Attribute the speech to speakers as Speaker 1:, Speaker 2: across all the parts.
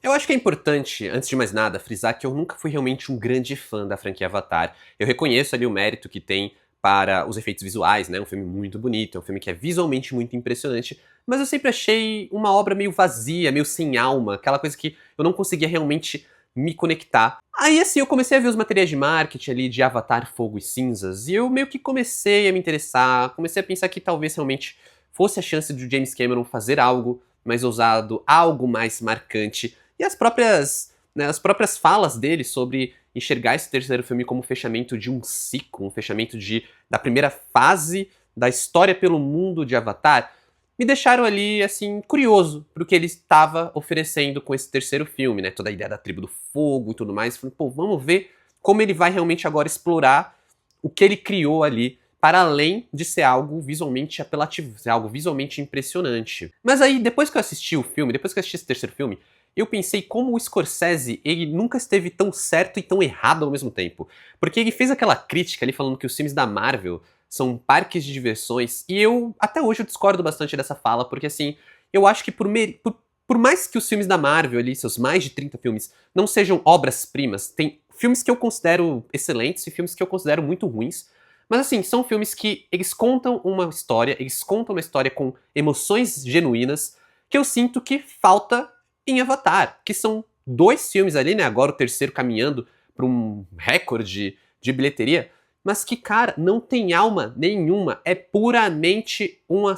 Speaker 1: Eu acho que é importante, antes de mais nada, frisar que eu nunca fui realmente um grande fã da franquia Avatar. Eu reconheço ali o mérito que tem para os efeitos visuais, né? Um filme muito bonito, é um filme que é visualmente muito impressionante, mas eu sempre achei uma obra meio vazia, meio sem alma, aquela coisa que eu não conseguia realmente me conectar. Aí assim, eu comecei a ver os materiais de marketing ali de Avatar Fogo e Cinzas, e eu meio que comecei a me interessar, comecei a pensar que talvez realmente fosse a chance de James Cameron fazer algo mais ousado, algo mais marcante. E as próprias falas dele sobre enxergar esse terceiro filme como fechamento de um ciclo, um fechamento da primeira fase da história pelo mundo de Avatar, me deixaram ali, assim, curioso pro que ele estava oferecendo com esse terceiro filme, né? Toda a ideia da tribo do fogo e tudo mais. Falei, pô, vamos ver como ele vai realmente agora explorar o que ele criou ali, para além de ser algo visualmente apelativo, ser algo visualmente impressionante. Mas aí, depois que eu assisti o filme, depois que eu assisti esse terceiro filme, eu pensei como o Scorsese, ele nunca esteve tão certo e tão errado ao mesmo tempo. Porque ele fez aquela crítica ali falando que os filmes da Marvel são parques de diversões, e eu, até hoje, eu discordo bastante dessa fala, porque assim, eu acho que por mais que os filmes da Marvel ali, seus mais de 30 filmes, não sejam obras-primas, tem filmes que eu considero excelentes e filmes que eu considero muito ruins, mas assim, são filmes que eles contam uma história com emoções genuínas, que eu sinto que falta em Avatar, que são dois filmes ali, né? Agora o terceiro caminhando para um recorde de bilheteria, mas que, cara, não tem alma nenhuma. É puramente uma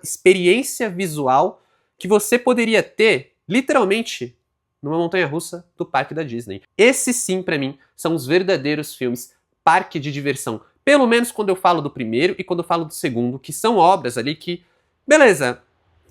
Speaker 1: experiência visual que você poderia ter, literalmente, numa montanha-russa do parque da Disney. Esses, sim, pra mim, são os verdadeiros filmes parque de diversão. Pelo menos quando eu falo do primeiro e quando eu falo do segundo, que são obras ali que, beleza,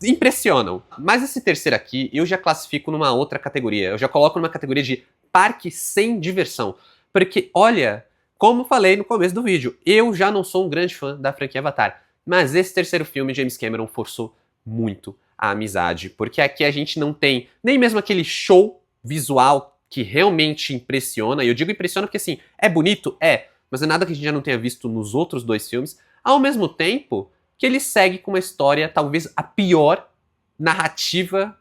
Speaker 1: impressionam. Mas esse terceiro aqui, eu já classifico numa outra categoria. Eu já coloco numa categoria de parque sem diversão. Porque, olha, como falei no começo do vídeo, eu já não sou um grande fã da franquia Avatar. Mas esse terceiro filme, James Cameron forçou muito a amizade. Porque aqui a gente não tem nem mesmo aquele show visual que realmente impressiona. E eu digo impressiona porque, assim, é bonito? É. Mas é nada que a gente já não tenha visto nos outros dois filmes. Ao mesmo tempo que ele segue com uma história, talvez a pior narrativa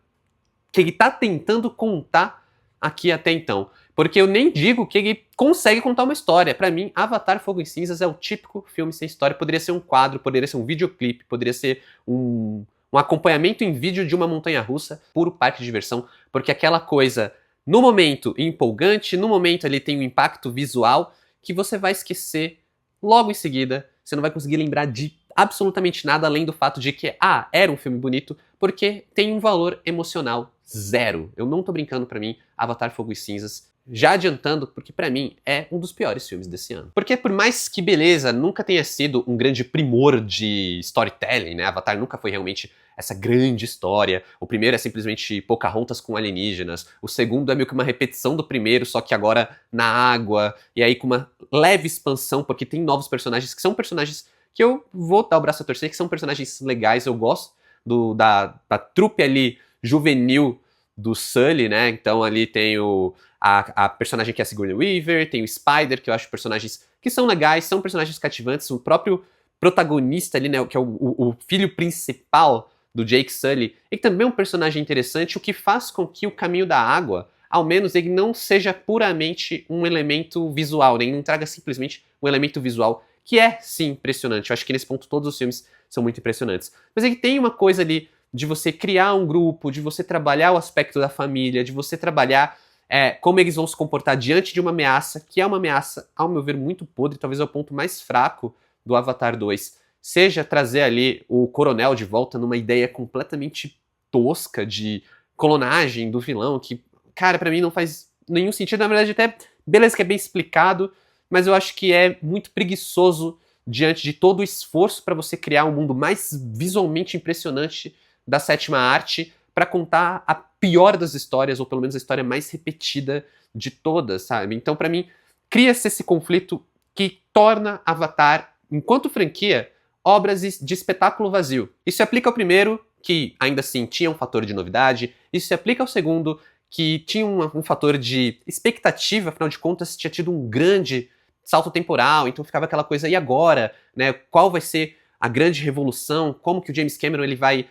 Speaker 1: que ele tá tentando contar aqui até então. Porque eu nem digo que ele consegue contar uma história. Pra mim, Avatar Fogo e Cinzas é o típico filme sem história. Poderia ser um quadro, poderia ser um videoclipe, poderia ser um acompanhamento em vídeo de uma montanha-russa, puro parque de diversão, porque aquela coisa, no momento empolgante, no momento ali tem um impacto visual que você vai esquecer logo em seguida. Você não vai conseguir lembrar de absolutamente nada além do fato de que, era um filme bonito, porque tem um valor emocional zero. Eu não tô brincando, pra mim, Avatar Fogo e Cinzas, já adiantando, porque pra mim é um dos piores filmes desse ano. Porque por mais que, beleza, nunca tenha sido um grande primor de storytelling, né? Avatar nunca foi realmente essa grande história. O primeiro é simplesmente Pocahontas com alienígenas. O segundo é meio que uma repetição do primeiro, só que agora na água. E aí com uma leve expansão, porque tem novos personagens que são personagens que eu vou dar o braço a torcer, que são personagens legais. Eu gosto da trupe ali juvenil do Sully, né? Então ali tem a personagem que é a Sigourney Weaver, tem o Spider, que eu acho personagens que são legais, são personagens cativantes. O próprio protagonista ali, né? Que é o filho principal do Jake Sully, e que também é um personagem interessante, o que faz com que o Caminho da Água, ao menos, ele não seja puramente um elemento visual, nem não traga simplesmente um elemento visual que é, sim, impressionante. Eu acho que nesse ponto todos os filmes são muito impressionantes. Mas ele tem uma coisa ali de você criar um grupo, de você trabalhar o aspecto da família, de você trabalhar como eles vão se comportar diante de uma ameaça, que é uma ameaça, ao meu ver, muito podre, talvez é o ponto mais fraco do Avatar 2. Seja trazer ali o coronel de volta numa ideia completamente tosca de clonagem do vilão, que, cara, pra mim não faz nenhum sentido. Na verdade, até, beleza que é bem explicado, mas eu acho que é muito preguiçoso diante de todo o esforço para você criar um mundo mais visualmente impressionante da sétima arte para contar a pior das histórias, ou pelo menos a história mais repetida de todas, sabe? Então, para mim, cria-se esse conflito que torna Avatar, enquanto franquia, obras de espetáculo vazio. Isso se aplica ao primeiro, que ainda assim tinha um fator de novidade, isso se aplica ao segundo, que tinha um fator de expectativa, afinal de contas tinha tido um grande salto temporal, então ficava aquela coisa, e agora? Né? Qual vai ser a grande revolução? Como que o James Cameron ele vai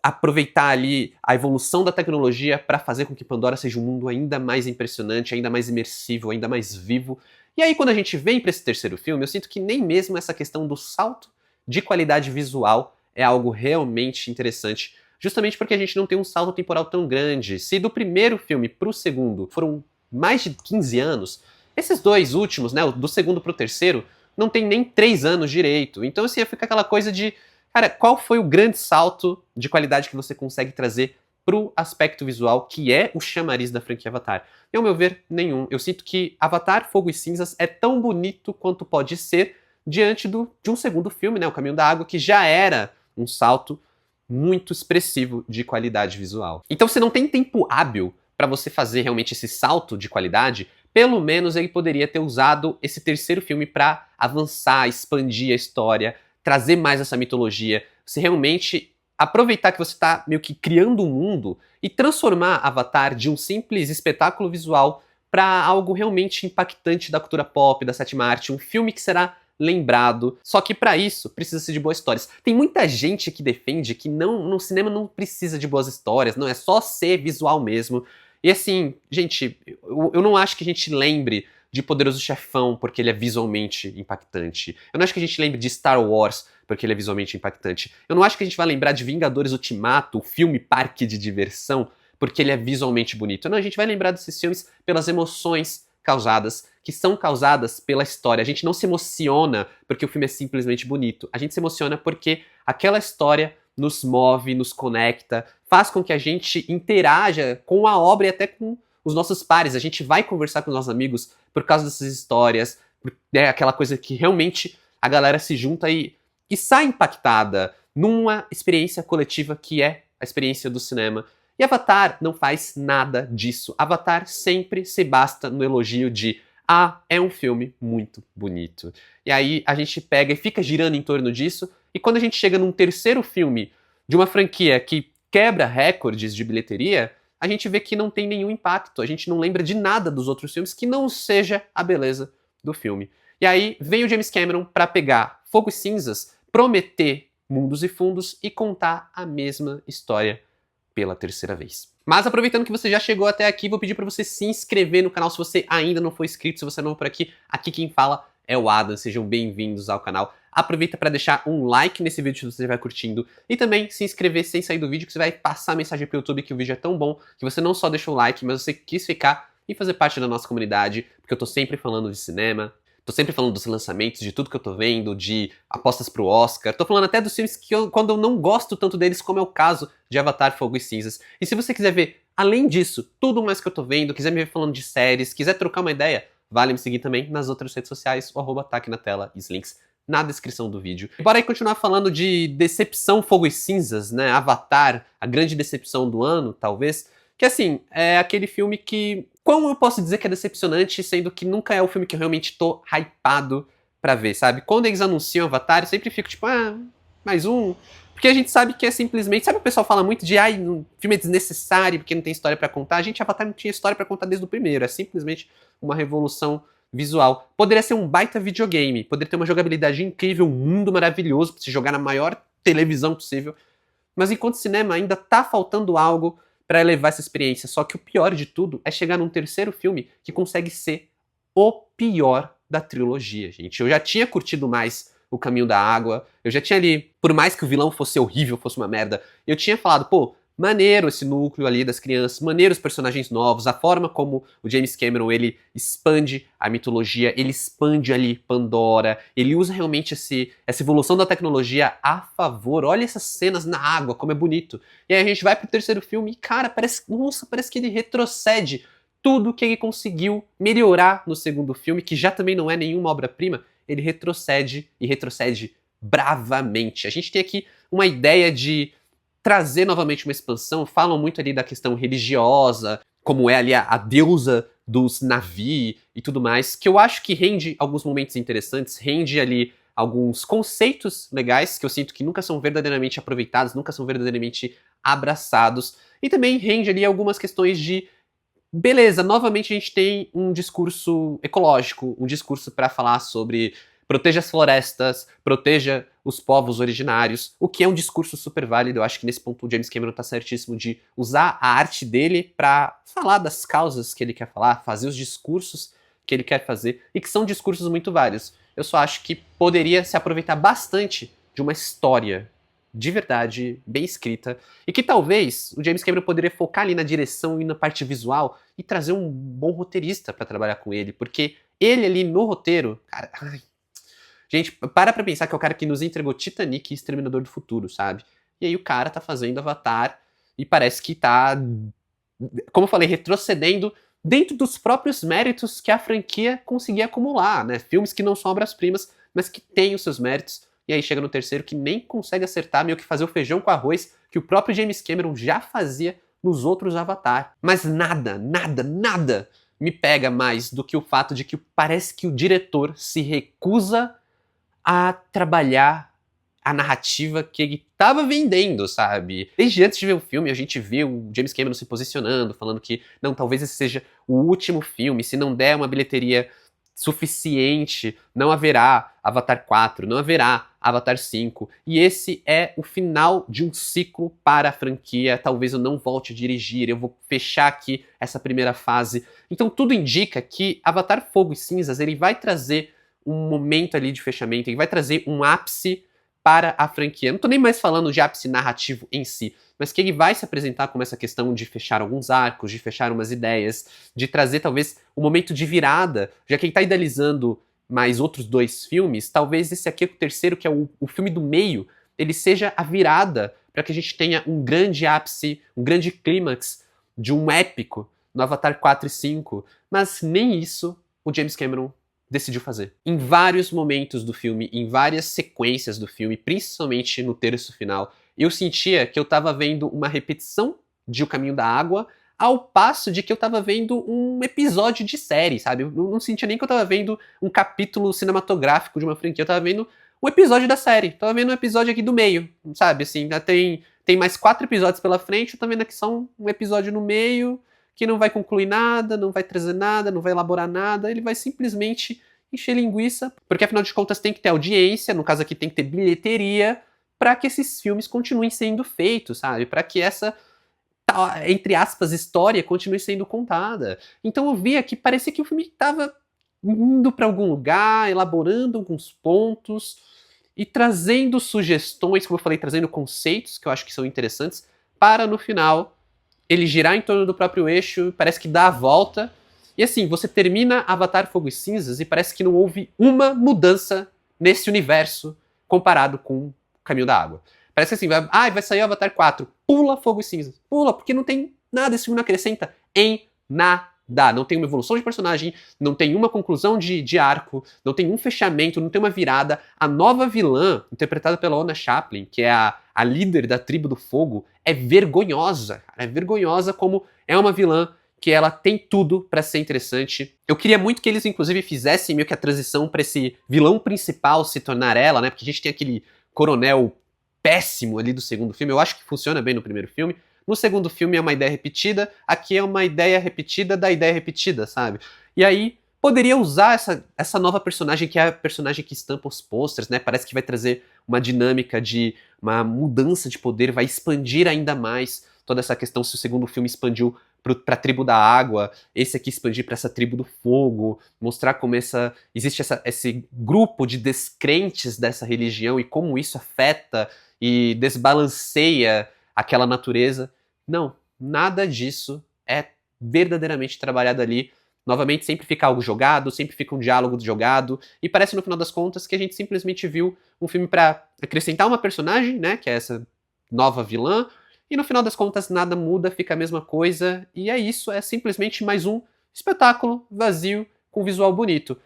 Speaker 1: aproveitar ali a evolução da tecnologia para fazer com que Pandora seja um mundo ainda mais impressionante, ainda mais imersivo, ainda mais vivo. E aí quando a gente vem para esse terceiro filme, eu sinto que nem mesmo essa questão do salto de qualidade visual é algo realmente interessante, justamente porque a gente não tem um salto temporal tão grande. Se do primeiro filme pro segundo foram mais de 15 anos, esses dois últimos, né, do segundo pro terceiro, não tem nem 3 anos direito. Então assim, fica aquela coisa de, cara, qual foi o grande salto de qualidade que você consegue trazer pro aspecto visual, que é o chamariz da franquia Avatar? E ao meu ver, nenhum. Eu sinto que Avatar Fogo e Cinzas é tão bonito quanto pode ser diante de um segundo filme, né, O Caminho da Água, que já era um salto muito expressivo de qualidade visual. Então, se não tem tempo hábil para você fazer realmente esse salto de qualidade, pelo menos ele poderia ter usado esse terceiro filme para avançar, expandir a história, trazer mais essa mitologia, se realmente aproveitar que você está meio que criando um mundo e transformar Avatar de um simples espetáculo visual para algo realmente impactante da cultura pop, da sétima arte, um filme que será lembrado. Só que para isso precisa-se de boas histórias. Tem muita gente que defende que no cinema não precisa de boas histórias, não é só ser visual mesmo. E assim, gente, eu não acho que a gente lembre de Poderoso Chefão porque ele é visualmente impactante. Eu não acho que a gente lembre de Star Wars porque ele é visualmente impactante. Eu não acho que a gente vai lembrar de Vingadores Ultimato, o filme parque de diversão, porque ele é visualmente bonito. Não, a gente vai lembrar desses filmes pelas emoções causadas, que são causadas pela história. A gente não se emociona porque o filme é simplesmente bonito. A gente se emociona porque aquela história nos move, nos conecta, faz com que a gente interaja com a obra e até com os nossos pares. A gente vai conversar com os nossos amigos por causa dessas histórias, é aquela coisa que realmente a galera se junta e sai impactada numa experiência coletiva que é a experiência do cinema. E Avatar não faz nada disso. Avatar sempre se basta no elogio de é um filme muito bonito. E aí a gente pega e fica girando em torno disso, e quando a gente chega num terceiro filme de uma franquia que quebra recordes de bilheteria, a gente vê que não tem nenhum impacto, a gente não lembra de nada dos outros filmes que não seja a beleza do filme. E aí vem o James Cameron para pegar Fogo e Cinzas, prometer mundos e fundos e contar a mesma história pela terceira vez. Mas aproveitando que você já chegou até aqui, vou pedir para você se inscrever no canal se você ainda não for inscrito, se você é novo por aqui. Aqui quem fala é o Adam, sejam bem-vindos ao canal. Aproveita para deixar um like nesse vídeo se você estiver curtindo e também se inscrever sem sair do vídeo, que você vai passar a mensagem pro YouTube que o vídeo é tão bom que você não só deixou o like, mas você quis ficar e fazer parte da nossa comunidade, porque eu tô sempre falando de cinema, tô sempre falando dos lançamentos, de tudo que eu tô vendo, de apostas pro Oscar. Tô falando até dos filmes que quando eu não gosto tanto deles, como é o caso de Avatar, Fogo e Cinzas. E se você quiser ver, além disso, tudo mais que eu tô vendo, quiser me ver falando de séries, quiser trocar uma ideia, vale me seguir também nas outras redes sociais, o arroba tá aqui na tela, e os links na descrição do vídeo. E bora aí continuar falando de decepção Fogo e Cinzas, né? Avatar, a grande decepção do ano, talvez. Que assim, é aquele filme que... Como eu posso dizer que é decepcionante, sendo que nunca é o filme que eu realmente tô hypado pra ver, sabe? Quando eles anunciam Avatar, eu sempre fico tipo, mais um. Porque a gente sabe que é simplesmente... Sabe o pessoal fala muito de, o filme é desnecessário porque não tem história pra contar? Gente, Avatar não tinha história pra contar desde o primeiro. É simplesmente uma revolução visual. Poderia ser um baita videogame, poderia ter uma jogabilidade incrível, um mundo maravilhoso pra se jogar na maior televisão possível. Mas enquanto cinema ainda tá faltando algo para elevar essa experiência. Só que o pior de tudo é chegar num terceiro filme que consegue ser o pior da trilogia, gente. Eu já tinha curtido mais O Caminho da Água, eu já tinha ali, por mais que o vilão fosse horrível, fosse uma merda, eu tinha falado, pô, maneiro esse núcleo ali das crianças, maneiro os personagens novos, a forma como o James Cameron, ele expande a mitologia, ele expande ali Pandora, ele usa realmente essa evolução da tecnologia a favor. Olha essas cenas na água, como é bonito. E aí a gente vai pro terceiro filme e, cara, parece que ele retrocede tudo que ele conseguiu melhorar no segundo filme, que já também não é nenhuma obra-prima, ele retrocede e retrocede bravamente. A gente tem aqui uma ideia de trazer novamente uma expansão, falam muito ali da questão religiosa, como é ali a deusa dos Na'vi e tudo mais, que eu acho que rende alguns momentos interessantes, rende ali alguns conceitos legais que eu sinto que nunca são verdadeiramente aproveitados, nunca são verdadeiramente abraçados, e também rende ali algumas questões de beleza, novamente a gente tem um discurso ecológico, um discurso para falar sobre proteja as florestas, proteja os povos originários, o que é um discurso super válido. Eu acho que nesse ponto o James Cameron tá certíssimo de usar a arte dele para falar das causas que ele quer falar, fazer os discursos que ele quer fazer, e que são discursos muito válidos. Eu só acho que poderia se aproveitar bastante de uma história de verdade, bem escrita, e que talvez o James Cameron poderia focar ali na direção e na parte visual e trazer um bom roteirista para trabalhar com ele, porque ele ali no roteiro, cara, ai, gente, para pra pensar que é o cara que nos entregou Titanic e Exterminador do Futuro, sabe? E aí o cara tá fazendo Avatar e parece que tá, como eu falei, retrocedendo dentro dos próprios méritos que a franquia conseguia acumular, né? Filmes que não são obras-primas, mas que têm os seus méritos. E aí chega no terceiro que nem consegue acertar, meio que fazer o feijão com arroz que o próprio James Cameron já fazia nos outros Avatar. Mas nada, nada, nada me pega mais do que o fato de que parece que o diretor se recusa a trabalhar a narrativa que ele estava vendendo, sabe? Desde antes de ver o filme, a gente viu o James Cameron se posicionando, falando que, não, talvez esse seja o último filme, se não der uma bilheteria suficiente, não haverá Avatar 4, não haverá Avatar 5, e esse é o final de um ciclo para a franquia, talvez eu não volte a dirigir, eu vou fechar aqui essa primeira fase. Então tudo indica que Avatar Fogo e Cinzas, ele vai trazer um momento ali de fechamento, ele vai trazer um ápice para a franquia. Não tô nem mais falando de ápice narrativo em si, mas que ele vai se apresentar como essa questão de fechar alguns arcos, de fechar umas ideias, de trazer talvez um momento de virada, já que ele tá idealizando mais outros dois filmes, talvez esse aqui, o terceiro, que é o filme do meio, ele seja a virada para que a gente tenha um grande ápice, um grande clímax de um épico no Avatar 4 e 5, mas nem isso o James Cameron decidiu fazer. Em vários momentos do filme, em várias sequências do filme, principalmente no terço final, eu sentia que eu tava vendo uma repetição de O Caminho da Água, ao passo de que eu tava vendo um episódio de série, sabe? Eu não sentia nem que eu tava vendo um capítulo cinematográfico de uma franquia, eu tava vendo um episódio da série, tava vendo um episódio aqui do meio, sabe? Assim, ainda tem mais 4 episódios pela frente, eu tô vendo aqui só um episódio no meio, que não vai concluir nada, não vai trazer nada, não vai elaborar nada, ele vai simplesmente encher linguiça, porque afinal de contas tem que ter audiência, no caso aqui tem que ter bilheteria, para que esses filmes continuem sendo feitos, sabe? Para que essa, entre aspas, história continue sendo contada. Então eu via que parecia que o filme estava indo para algum lugar, elaborando alguns pontos e trazendo sugestões, como eu falei, trazendo conceitos que eu acho que são interessantes, para no final ele girar em torno do próprio eixo, parece que dá a volta. E assim, você termina Avatar Fogo e Cinzas e parece que não houve uma mudança nesse universo comparado com Caminho da Água. Parece que assim, vai sair o Avatar 4, pula Fogo e Cinzas. Pula, porque não tem nada, esse filme não acrescenta em nada. Não tem uma evolução de personagem, não tem uma conclusão de arco, não tem um fechamento, não tem uma virada. A nova vilã, interpretada pela Ona Chaplin, que é a líder da tribo do fogo, é vergonhosa. É vergonhosa como é uma vilã que ela tem tudo pra ser interessante. Eu queria muito que eles, inclusive, fizessem meio que a transição pra esse vilão principal se tornar ela, né? Porque a gente tem aquele coronel péssimo ali do segundo filme. Eu acho que funciona bem no primeiro filme. No segundo filme é uma ideia repetida, aqui é uma ideia repetida da ideia repetida, sabe? E aí poderia usar essa nova personagem, que é a personagem que estampa os posters, né? Parece que vai trazer uma dinâmica de uma mudança de poder, vai expandir ainda mais toda essa questão. Se o segundo filme expandiu pra tribo da água, esse aqui expandir para essa tribo do fogo, mostrar como existe esse grupo de descrentes dessa religião e como isso afeta e desbalanceia aquela natureza. Não, nada disso é verdadeiramente trabalhado ali. Novamente, sempre fica algo jogado, sempre fica um diálogo jogado, e parece no final das contas que a gente simplesmente viu um filme para acrescentar uma personagem, né, que é essa nova vilã, e no final das contas nada muda, fica a mesma coisa, e é isso, é simplesmente mais um espetáculo vazio com visual bonito.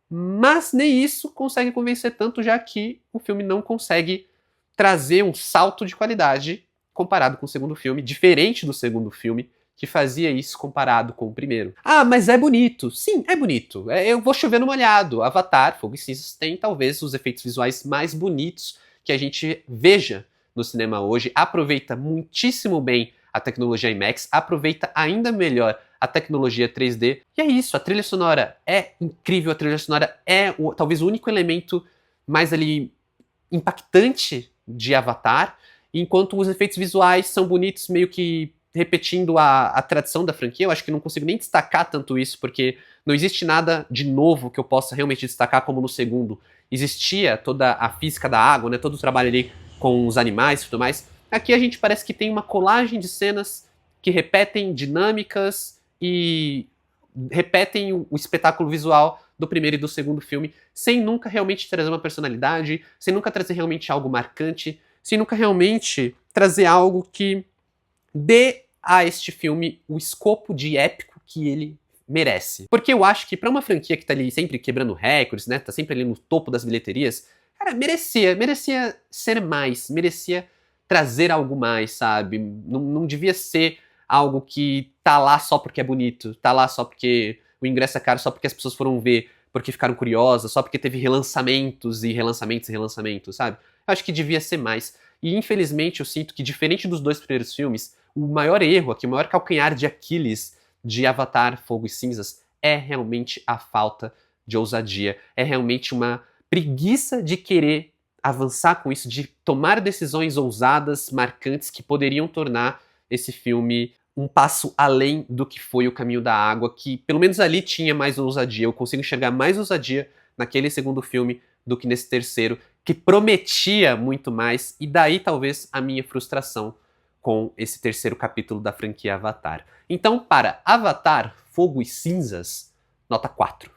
Speaker 1: Mas nem isso consegue convencer tanto, já que o filme não consegue trazer um salto de qualidade comparado com o segundo filme, diferente do segundo filme, que fazia isso comparado com o primeiro. Ah, mas é bonito. Sim, é bonito. Eu vou chover no molhado. Avatar, Fogo e Cinzas tem talvez os efeitos visuais mais bonitos que a gente veja no cinema hoje. Aproveita muitíssimo bem a tecnologia IMAX, aproveita ainda melhor a tecnologia 3D. E é isso, a trilha sonora é incrível, a trilha sonora é talvez o único elemento mais ali impactante de Avatar, enquanto os efeitos visuais são bonitos, meio que repetindo a tradição da franquia. Eu acho que não consigo nem destacar tanto isso, porque não existe nada de novo que eu possa realmente destacar como no segundo. Existia toda a física da água, né, todo o trabalho ali com os animais e tudo mais. Aqui a gente parece que tem uma colagem de cenas que repetem dinâmicas e repetem o espetáculo visual do primeiro e do segundo filme, sem nunca realmente trazer uma personalidade, sem nunca trazer realmente algo marcante, sem nunca realmente trazer algo que dê a este filme o escopo de épico que ele merece. Porque eu acho que pra uma franquia que tá ali sempre quebrando recordes, né, tá sempre ali no topo das bilheterias, cara, merecia ser mais, merecia trazer algo mais, sabe? Não devia ser algo que tá lá só porque é bonito, tá lá só porque o ingresso é caro, só porque as pessoas foram ver, porque ficaram curiosas, só porque teve relançamentos e relançamentos e relançamentos, sabe? Eu acho que devia ser mais. E infelizmente eu sinto que, diferente dos dois primeiros filmes, o maior erro aqui, o maior calcanhar de Aquiles de Avatar, Fogo e Cinzas é realmente a falta de ousadia, é realmente uma preguiça de querer avançar com isso, de tomar decisões ousadas, marcantes, que poderiam tornar esse filme um passo além do que foi O Caminho da Água, que pelo menos ali tinha mais ousadia. Eu consigo enxergar mais ousadia naquele segundo filme do que nesse terceiro, que prometia muito mais, e daí talvez a minha frustração com esse terceiro capítulo da franquia Avatar. Então, para Avatar, Fogo e Cinzas, nota 4.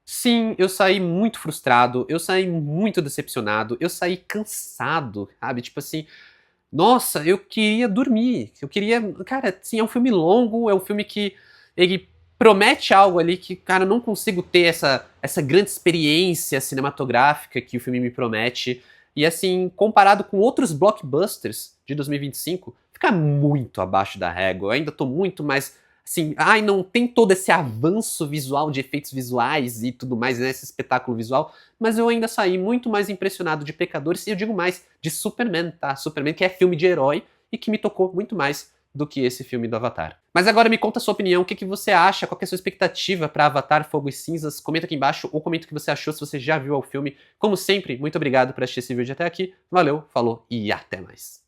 Speaker 1: Sim, eu saí muito frustrado, eu saí muito decepcionado, eu saí cansado, sabe? Tipo assim, nossa, eu queria dormir, eu queria... Cara, sim, é um filme longo, é um filme que ele promete algo ali que, cara, eu não consigo ter essa grande experiência cinematográfica que o filme me promete. E assim, comparado com outros blockbusters de 2025, fica muito abaixo da régua. Eu ainda tô muito mais assim, ai, não tem todo esse avanço visual de efeitos visuais e tudo mais, né, esse espetáculo visual, mas eu ainda saí muito mais impressionado de Pecadores, e eu digo mais, de Superman, tá? Superman, que é filme de herói e que me tocou muito mais do que esse filme do Avatar. Mas agora me conta a sua opinião, o que você acha, qual que é a sua expectativa para Avatar, Fogo e Cinzas, comenta aqui embaixo, ou comenta o que você achou, se você já viu o filme. Como sempre, muito obrigado por assistir esse vídeo até aqui, valeu, falou e até mais.